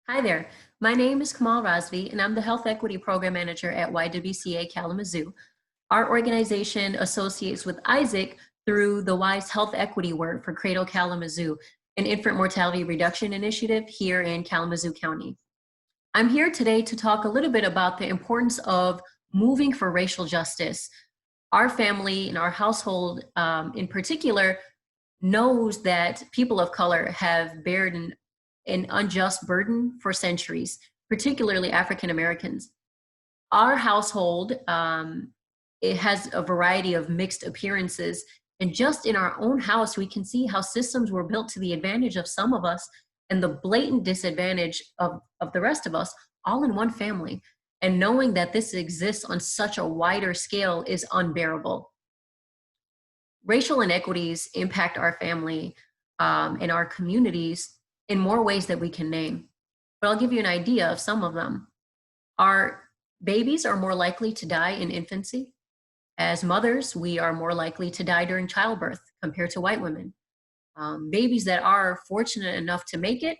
Hi there. My name is Komal Razvi, and I'm the Health Equity Program Manager at YWCA Kalamazoo. Our organization associates with Isaac through the WISE Health Equity Work for Cradle Kalamazoo, an infant mortality reduction initiative here in Kalamazoo County. I'm here today to talk a little bit about the importance of moving for racial justice. Our family and our household in particular knows that people of color have bared an unjust burden for centuries, particularly African Americans. Our household, it has a variety of mixed appearances, and just in our own house, we can see how systems were built to the advantage of some of us and the blatant disadvantage of the rest of us, all in one family. And knowing that this exists on such a wider scale is unbearable. Racial inequities impact our family and our communities in more ways that we can name. But I'll give you an idea of some of them. Our babies are more likely to die in infancy. As mothers, we are more likely to die during childbirth compared to white women. Babies that are fortunate enough to make it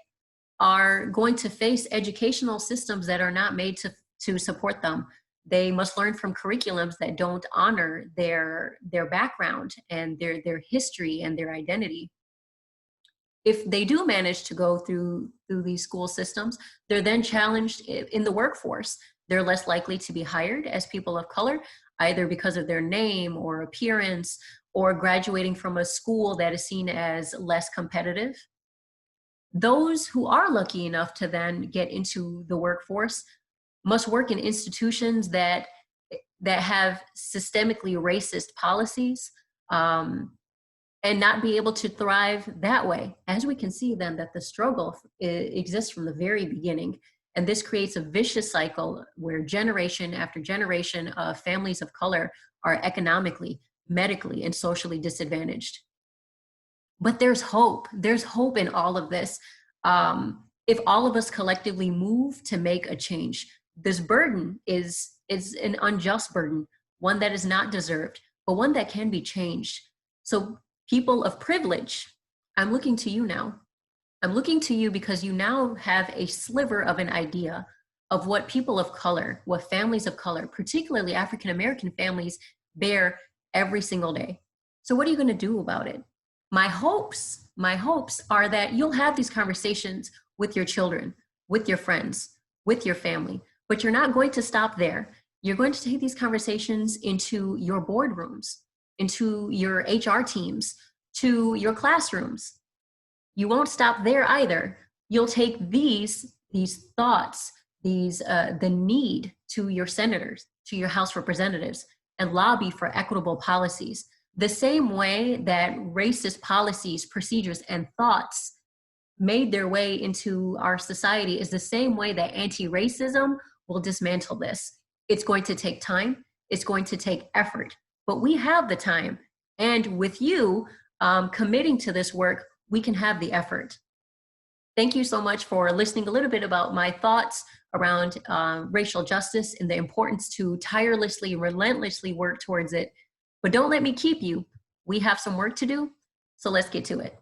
are going to face educational systems that are not made to support them. They must learn from curriculums that don't honor their background and their history and their identity. If they do manage to go through these school systems, they're then challenged in the workforce. They're less likely to be hired as people of color, either because of their name or appearance, or graduating from a school that is seen as less competitive. Those who are lucky enough to then get into the workforce must work in institutions that have systemically racist policies, and not be able to thrive that way. As we can see then that the struggle exists from the very beginning, and this creates a vicious cycle where generation after generation of families of color are economically, medically, and socially disadvantaged. But there's hope. There's hope in all of this. If all of us collectively move to make a change, this burden is an unjust burden, one that is not deserved, but one that can be changed. So people of privilege, I'm looking to you now. I'm looking to you because you now have a sliver of an idea of what people of color, what families of color, particularly African American families, bear every single day. So what are you going to do about it? My hopes are that you'll have these conversations with your children, with your friends, with your family, but you're not going to stop there. You're going to take these conversations into your boardrooms, into your HR teams, to your classrooms. You won't stop there either. You'll take these thoughts, the need to your senators, to your House representatives, and lobby for equitable policies. The same way that racist policies, procedures, and thoughts made their way into our society is the same way that anti-racism will dismantle this. It's going to take time. It's going to take effort. But we have the time. And with you committing to this work, we can have the effort. Thank you so much for listening a little bit about my thoughts around racial justice and the importance to tirelessly, relentlessly work towards it. But don't let me keep you. We have some work to do, so let's get to it.